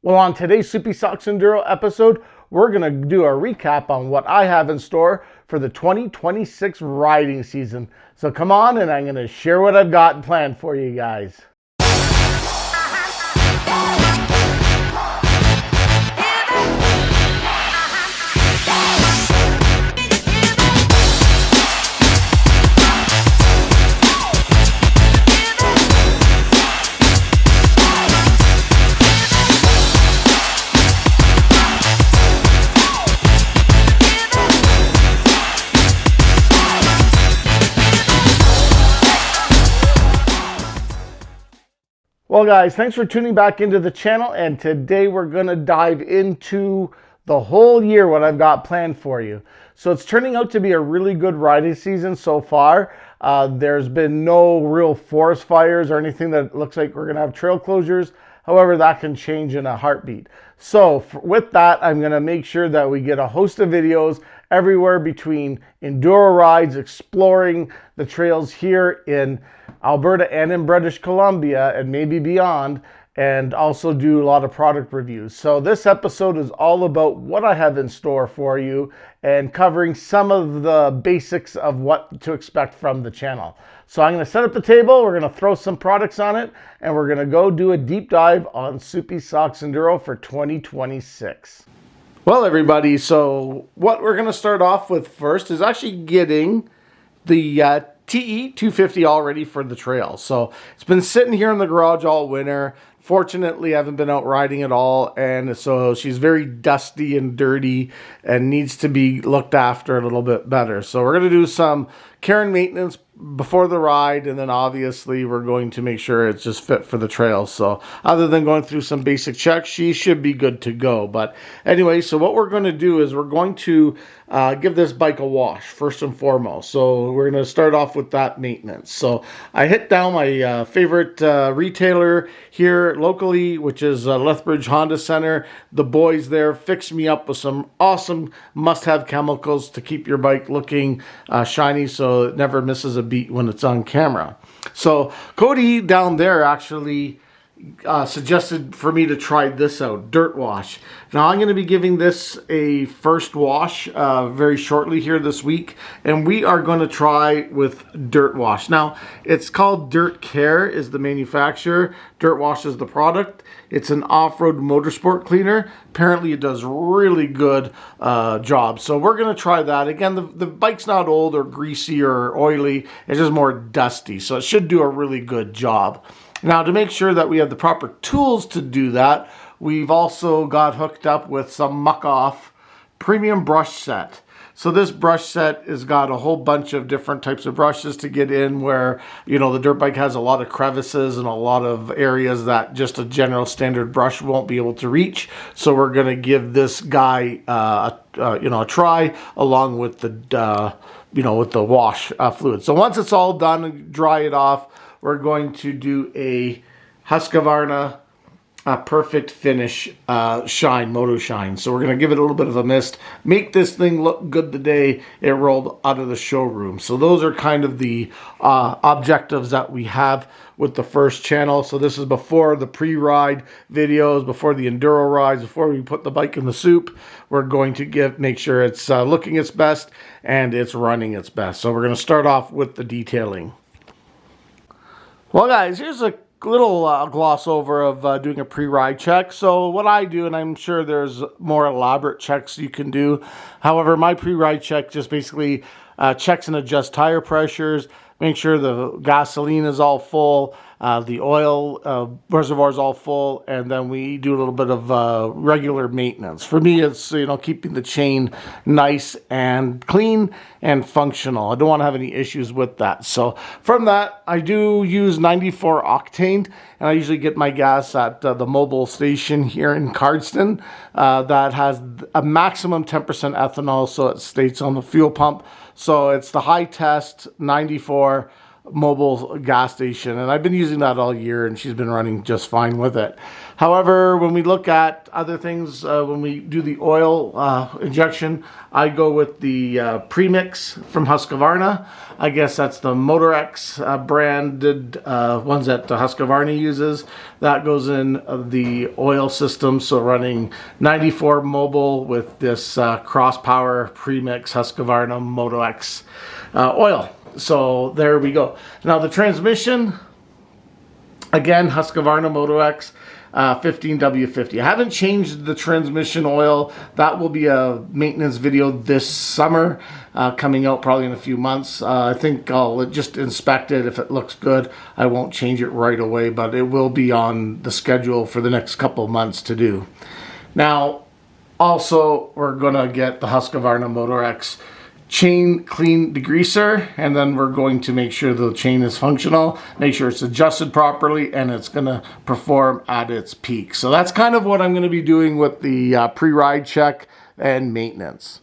Well, on today's Soupy Socks Enduro episode, we're going to do a recap on what I have in store for the 2026 riding season. So come on, and I'm going to share what I've got planned for you guys. Well guys, thanks for tuning back into the channel, and today we're going to dive into the whole year, what I've got planned for you. So it's turning out to be a really good riding season so far. There's been no real forest fires or anything that looks like we're going to have trail closures. However, that can change in a heartbeat. So with that, I'm going to make sure that we get a host of videos everywhere between enduro rides, exploring the trails here in Alberta and in British Columbia and maybe beyond, and also do a lot of product reviews. So this episode is all about what I have in store for you and covering some of the basics of what to expect from the channel. So I'm going to set up the table, we're going to throw some products on it, and we're going to go do a deep dive on Soupy Socks Enduro for 2026. Well everybody, so what we're going to start off with first is actually getting the TE 250 all ready for the trail. So it's been sitting here in the garage all winter. Fortunately, I haven't been out riding at all, and so she's very dusty and dirty and needs to be looked after a little bit better. So we're going to do some care and maintenance before the ride, and then obviously we're going to make sure it's just fit for the trail. So other than going through some basic checks, she should be good to go. But anyway, so what we're going to do is we're going to give this bike a wash first and foremost. So we're going to start off with that maintenance. So I hit down my favorite retailer here locally, which is Lethbridge Honda Center. The boys there fixed me up with some awesome must-have chemicals to keep your bike looking shiny so it never misses a beat when it's on camera. So Cody down there actually suggested for me to try this out, Dirt Wash. Now I'm going to be giving this a first wash very shortly here this week, and we are going to try with Dirt Wash. Now it's called Dirt Care is the manufacturer, Dirt Wash is the product. It's an off-road motorsport cleaner. Apparently it does really good job. So we're going to try that. Again, the bike's not old or greasy or oily. It's just more dusty. So it should do a really good job. Now, to make sure that we have the proper tools to do that, we've also got hooked up with some Muck Off premium brush set. So this brush set has got a whole bunch of different types of brushes to get in where, you know, the dirt bike has a lot of crevices and a lot of areas that just a general standard brush won't be able to reach. So we're going to give this guy, a try along with the, with the wash fluid. So once it's all done and dry it off, we're going to do a Husqvarna Perfect Finish Shine, Moto Shine. So we're going to give it a little bit of a mist, make this thing look good the day it rolled out of the showroom. So those are kind of the objectives that we have with the first channel. So this is before the pre-ride videos, before the enduro rides, before we put the bike in the soup. We're going to make sure it's looking its best and it's running its best. So we're going to start off with the detailing. Well guys, here's a little gloss over of doing a pre-ride check. So what I do, and I'm sure there's more elaborate checks you can do. However, my pre-ride check just basically checks and adjusts tire pressures, make sure the gasoline is all full, the oil reservoir is all full, and then we do a little bit of regular maintenance. For me, it's keeping the chain nice and clean and functional. I don't want to have any issues with that. So from that, I do use 94 octane, and I usually get my gas at the mobile station here in Cardston that has a maximum 10% ethanol, so it states on the fuel pump. So it's the high test 94 mobile gas station, and I've been using that all year, and she's been running just fine with it. However, when we look at other things, when we do the oil injection, I go with the premix from Husqvarna. I guess that's the Motorex branded ones that Husqvarna uses. That goes in the oil system, so running 94 mobile with this cross power premix Husqvarna Motorex oil. So there we go. Now the transmission, again, Husqvarna Motorex 15W50. I haven't changed the transmission oil. That will be a maintenance video this summer, coming out probably in a few months. I think I'll just inspect it. If it looks good, I won't change it right away, but it will be on the schedule for the next couple of months to do. Now, also, we're gonna get the Husqvarna Motorex chain clean degreaser, and then we're going to make sure the chain is functional, make sure it's adjusted properly, and it's going to perform at its peak. So that's kind of what I'm going to be doing with the pre-ride check and maintenance.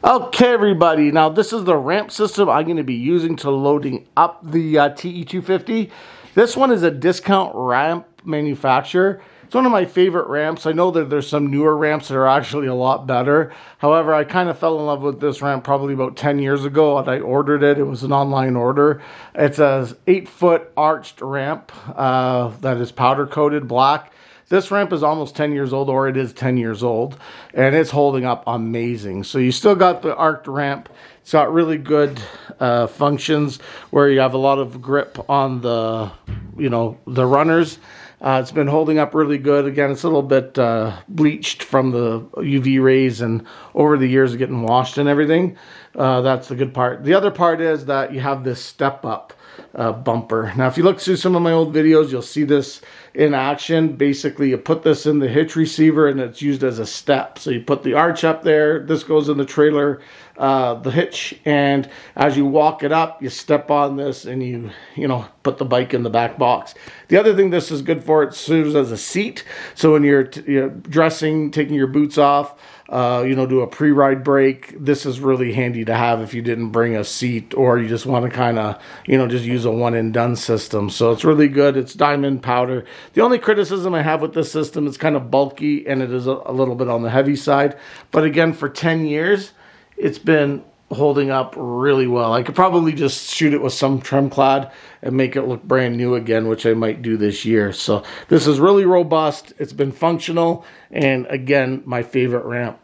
Okay, everybody, now this is the ramp system I'm going to be using to loading up the TE250. This one is a discount ramp manufacturer. It's one of my favorite ramps. I know that there's some newer ramps that are actually a lot better. However, I kind of fell in love with this ramp probably about 10 years ago, and I ordered it. It was an online order. It's a 8-foot arched ramp that is powder coated black. This ramp is almost 10 years old, or it is 10 years old, and it's holding up amazing. So you still got the arched ramp. It's got really good functions where you have a lot of grip on the, the runners. It's been holding up really good. Again, it's a little bit bleached from the UV rays and over the years getting washed and everything. That's the good part. The other part is that you have this step-up bumper. Now, if you look through some of my old videos, you'll see this in action. Basically, you put this in the hitch receiver and it's used as a step. So you put the arch up there, this goes in the trailer, the hitch, and as you walk it up, you step on this and you put the bike in the back box. The other thing this is good for, it serves as a seat. So when you're dressing, taking your boots off, do a pre-ride break, this is really handy to have if you didn't bring a seat or you just want to kind of, just use a one-and-done system. So it's really good. It's diamond powder. The only criticism I have with this system, it's kind of bulky and it is a little bit on the heavy side. But again, for 10 years, it's been holding up really well. I could probably just shoot it with some trim clad and make it look brand new again, which I might do this year. So this is really robust. It's been functional, and again, my favorite ramp.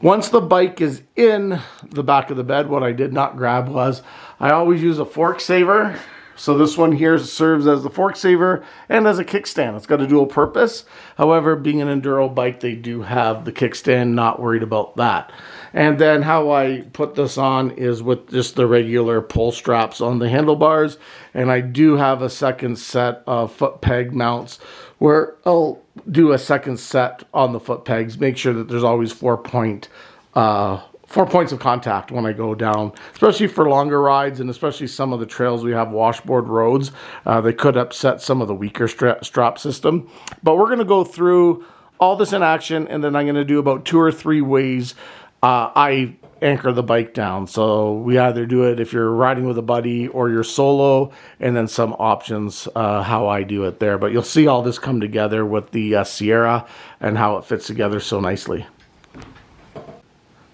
Once the bike is in the back of the bed, what I did not grab was, I always use a fork saver. So this one here serves as the fork saver and as a kickstand. It's got a dual purpose. However, being an enduro bike, they do have the kickstand, not worried about that. And then how I put this on is with just the regular pull straps on the handlebars. And I do have a second set of foot peg mounts where I'll do a second set on the foot pegs. Make sure that there's always 4 points of contact when I go down, especially for longer rides and especially some of the trails we have washboard roads. They could upset some of the weaker strap system. But we're going to go through all this in action, and then I'm going to do about 2 or 3 ways I anchor the bike down. So we either do it if you're riding with a buddy or you're solo, and then some options how I do it there. But you'll see all this come together with the Sierra and how it fits together so nicely.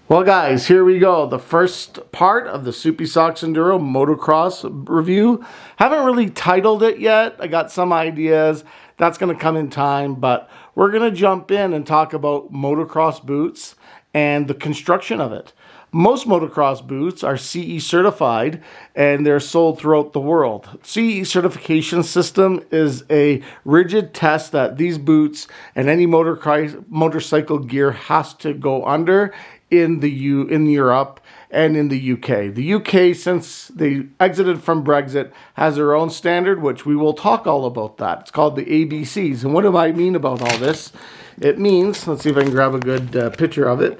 Well, guys, here we go. The first part of the Soupy Socks Enduro motocross review. Haven't really titled it yet. I got some ideas. That's going to come in time, but we're going to jump in and talk about motocross boots and the construction of it. Most motocross boots are CE certified and they're sold throughout the world. CE certification system is a rigid test that these boots and any motorcycle gear has to go under in Europe and in the UK. The UK, since they exited from Brexit, has their own standard, which we will talk all about that. It's called the ABCs. And what do I mean about all this? It means, let's see if I can grab a good picture of it.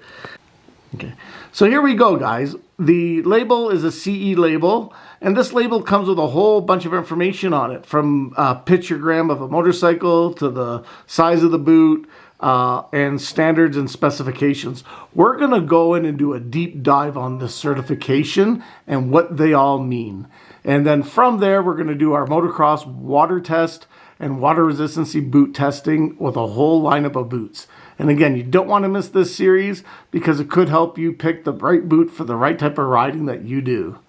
Okay, so here we go, guys. The label is a CE label, and this label comes with a whole bunch of information on it, from a pictogram of a motorcycle to the size of the boot, and standards and specifications. We're going to go in and do a deep dive on this certification and what they all mean. And then from there, we're going to do our motocross water test and water resistancy boot testing with a whole lineup of boots. And again, you don't want to miss this series because it could help you pick the right boot for the right type of riding that you do.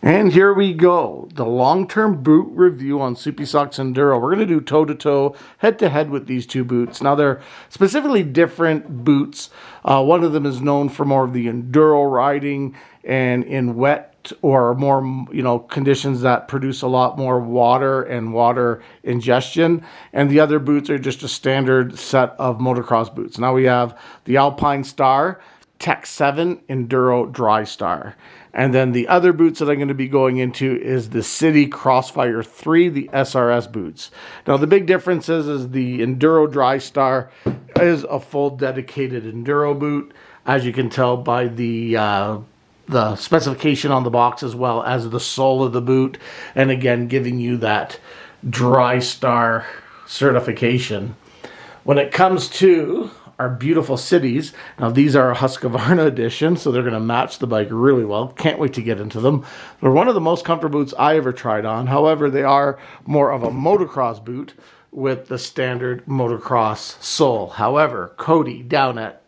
And here we go, the long-term boot review on Soupy Socks Enduro. We're going to do toe-to-toe, head-to-head with these two boots. Now, they're specifically different boots. One of them is known for more of the enduro riding and in wet or more, conditions that produce a lot more water and water ingestion. And the other boots are just a standard set of motocross boots. Now we have the Alpine Star Tech 7 Enduro Dry Star. And then the other boots that I'm going to be going into is the City Crossfire 3, the SRS boots. Now the big difference is the Enduro Dry Star is a full dedicated Enduro boot, as you can tell by the specification on the box as well as the sole of the boot. And again, giving you that Dry Star certification. When it comes to our beautiful cities, now these are a Husqvarna edition, so they're going to match the bike really well. Can't wait to get into them. They're one of the most comfortable boots I ever tried on. However, they are more of a motocross boot with the standard motocross sole. However, Cody down at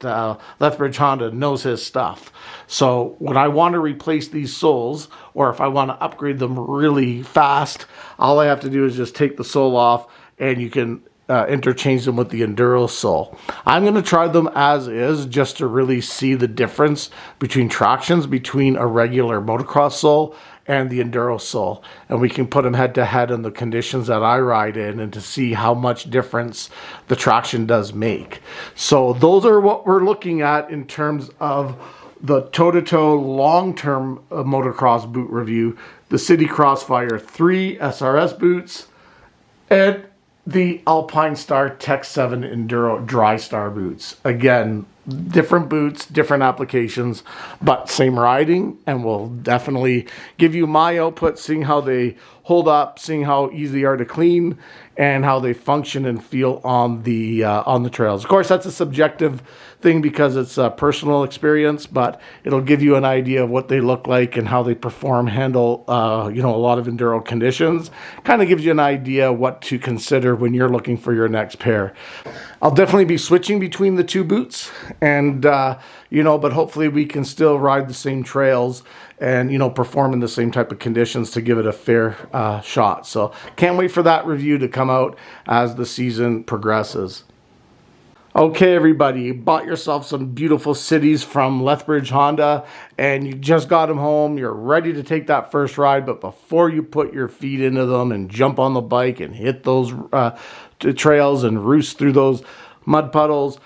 Lethbridge Honda knows his stuff. So when I want to replace these soles, or if I want to upgrade them really fast, all I have to do is just take the sole off and you can interchange them with the Enduro sole. I'm going to try them as is just to really see the difference between tractions between a regular motocross sole and the Enduro sole. And we can put them head to head in the conditions that I ride in and to see how much difference the traction does make. So those are what we're looking at in terms of the toe-to-toe long-term motocross boot review. The City Crossfire 3 SRS boots and the Alpine Star Tech 7 Enduro Dry Star boots. Again, different boots, different applications, but same riding, and will definitely give you my output, seeing how they hold up, seeing how easy they are to clean, and how they function and feel on the trails. Of course, that's a subjective thing because it's a personal experience, but it'll give you an idea of what they look like and how they perform, handle, a lot of enduro conditions. Kind of gives you an idea what to consider when you're looking for your next pair. I'll definitely be switching between the two boots, and but hopefully we can still ride the same trails and perform in the same type of conditions to give it a fair shot. So can't wait for that review to come out as the season progresses. Okay, everybody, you bought yourself some beautiful cities from Lethbridge Honda, and you just got them home. You're ready to take that first ride, but before you put your feet into them and jump on the bike and hit those trails and roost through those mud puddles,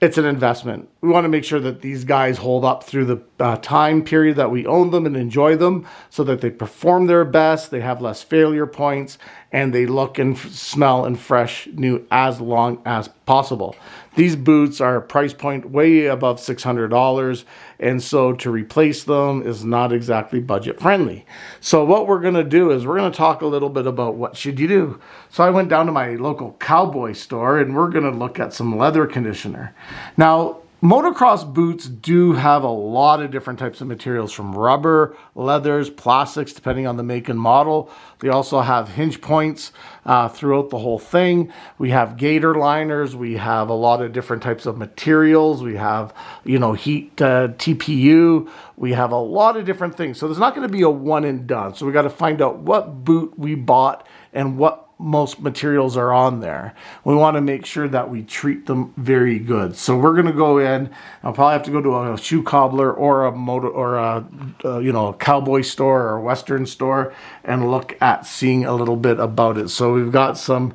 it's an investment. We want to make sure that these guys hold up through the time period that we own them and enjoy them, so that they perform their best, they have less failure points, and they look and smell and fresh new as long as possible. These boots are a price point way above $600, and so to replace them is not exactly budget friendly. So what we're going to do is we're going to talk a little bit about what should you do. So I went down to my local cowboy store, and we're going to look at some leather conditioner. Now, motocross boots do have a lot of different types of materials, from rubber, leathers, plastics, depending on the make and model. They also have hinge points throughout the whole thing. We have gator liners. We have a lot of different types of materials. We have, heat TPU. We have a lot of different things. So there's not going to be a one and done. So we got to find out what boot we bought and what most materials are on there. We want to make sure that we treat them very good. So we're going to go in. I'll probably have to go to a shoe cobbler or a cowboy store or a western store and look at seeing a little bit about it. So we've got some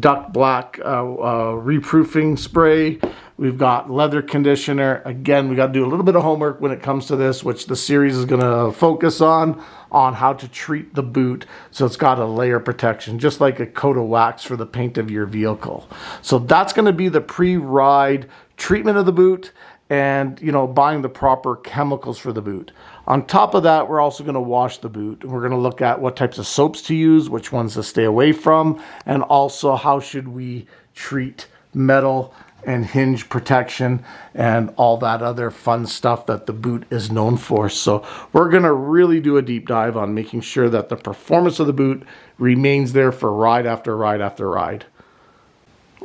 duck black reproofing spray. We've got leather conditioner. Again, we got to do a little bit of homework when it comes to this, which the series is going to focus on how to treat the boot so it's got a layer protection, just like a coat of wax for the paint of your vehicle. So that's going to be the pre-ride treatment of the boot and, buying the proper chemicals for the boot. On top of that, we're also going to wash the boot. We're going to look at what types of soaps to use, which ones to stay away from, and also how should we treat metal and hinge protection and all that other fun stuff that the boot is known for. So we're going to really do a deep dive on making sure that the performance of the boot remains there for ride after ride after ride.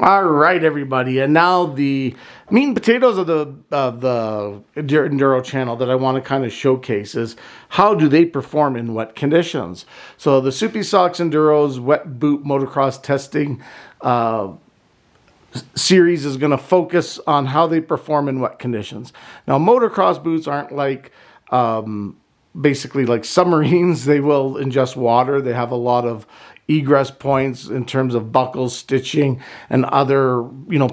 All right, everybody, and now the meat and potatoes of the Enduro channel that I want to kind of showcase is how do they perform in wet conditions. So the Soupy Socks Enduro's wet boot motocross testing series is going to focus on how they perform in wet conditions. Now, motocross boots aren't like basically like submarines. They will ingest water. They have a lot of egress points in terms of buckles, stitching, and other,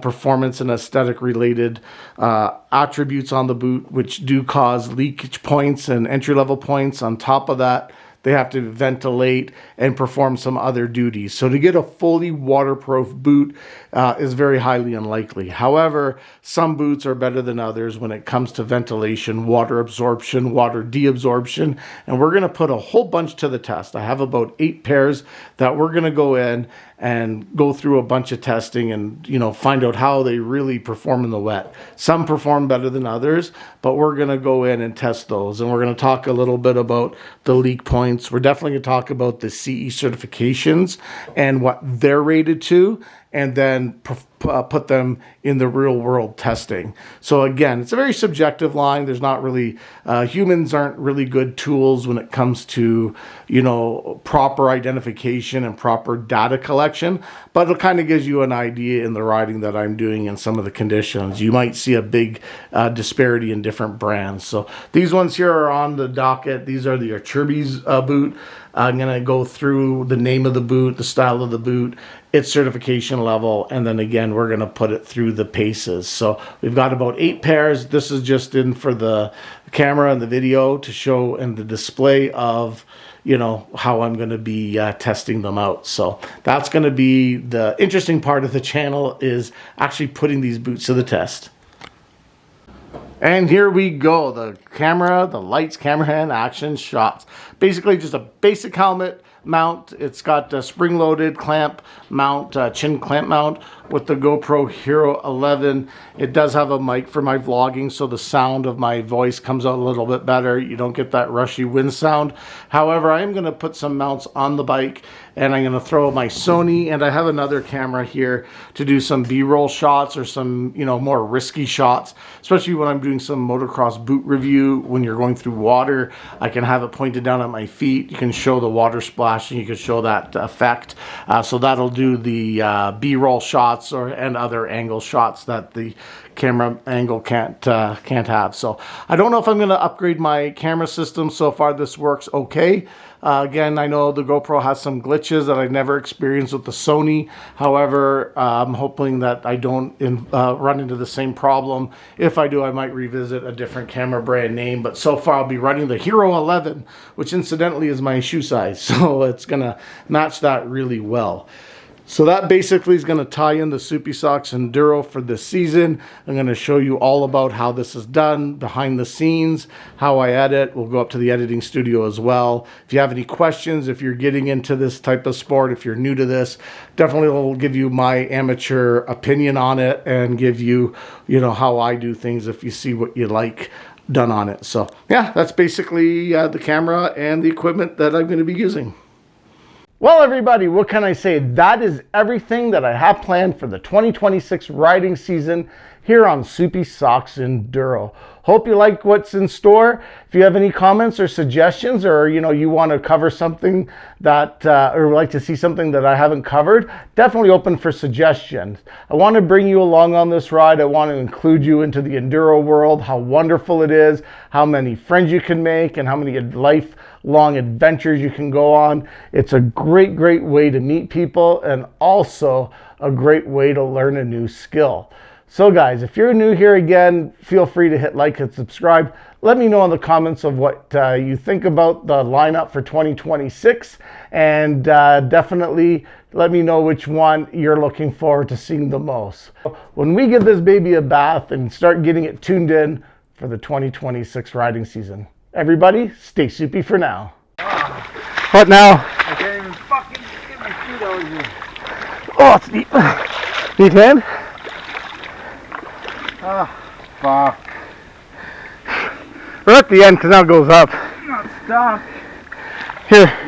performance and aesthetic related attributes on the boot, which do cause leakage points and entry-level points. On top of that, they have to ventilate and perform some other duties. So to get a fully waterproof boot is very highly unlikely. However, some boots are better than others when it comes to ventilation, water absorption, water deabsorption, and we're going to put a whole bunch to the test. I have about 8 pairs that we're going to go in and go through a bunch of testing and, find out how they really perform in the wet. Some perform better than others, but we're going to go in and test those. And we're going to talk a little bit about the leak points. We're definitely going to talk about the CE certifications and what they're rated to, and then put them in the real world testing. So again, it's a very subjective line. There's not really, humans aren't really good tools when it comes to, proper identification and proper data collection, but it kind of gives you an idea in the riding that I'm doing in some of the conditions. You might see a big disparity in different brands. So these ones here are on the docket. These are the Archurbi's boot. I'm going to go through the name of the boot, the style of the boot, its certification level, and then again, we're going to put it through the paces. So we've got about 8 pairs. This is just in for the camera and the video to show and the display of, how I'm going to be testing them out. So that's going to be the interesting part of the channel, is actually putting these boots to the test. And here we go, the camera, the lights, camera hand, action, shots. Basically just a basic helmet mount. It's got a spring-loaded clamp mount, chin clamp mount with the GoPro Hero 11. It does have a mic for my vlogging, so the sound of my voice comes out a little bit better. You don't get that rushy wind sound. However, I am going to put some mounts on the bike, and I'm going to throw my Sony, and I have another camera here to do some B-roll shots or some, more risky shots, especially when I'm doing some motocross boot review. When you're going through water, I can have it pointed down at my feet. You can show the water splashing. You can show that effect. So that'll do the B-roll shots and other angle shots that the camera angle can't have. So I don't know if I'm going to upgrade my camera system. So far this works okay. Again, I know the GoPro has some glitches that I've never experienced with the Sony. However, I'm hoping that I don't run into the same problem. If I do, I might revisit a different camera brand name. But so far, I'll be running the Hero 11, which incidentally is my shoe size. So it's going to match that really well. So that basically is going to tie in the Soupy Socks Enduro for this season. I'm going to show you all about how this is done, behind the scenes, how I edit. We'll go up to the editing studio as well. If you have any questions, if you're getting into this type of sport, if you're new to this, definitely will give you my amateur opinion on it and give you, how I do things if you see what you like done on it. So yeah, that's basically the camera and the equipment that I'm going to be using. Well, everybody, what can I say? That is everything that I have planned for the 2026 riding season here on Soupy Socks Enduro. Hope you like what's in store. If you have any comments or suggestions, or you want to cover something that or like to see something that I haven't covered, definitely open for suggestions. I want to bring you along on this ride. I want to include you into the Enduro world, how wonderful it is, how many friends you can make, and how many lifelong adventures you can go on. It's a great way to meet people, and also a great way to learn a new skill. So guys, if you're new here again, feel free to hit like and subscribe. Let me know in the comments of what you think about the lineup for 2026, and definitely let me know which one you're looking forward to seeing the most. When we give this baby a bath and start getting it tuned in for the 2026 riding season. Everybody, stay soupy for now. What now? I can't even fucking get my feet out here. Oh, it's deep. Need hand? Ah, fuck. We're at the end because now it goes up. I'm not stuck. Here.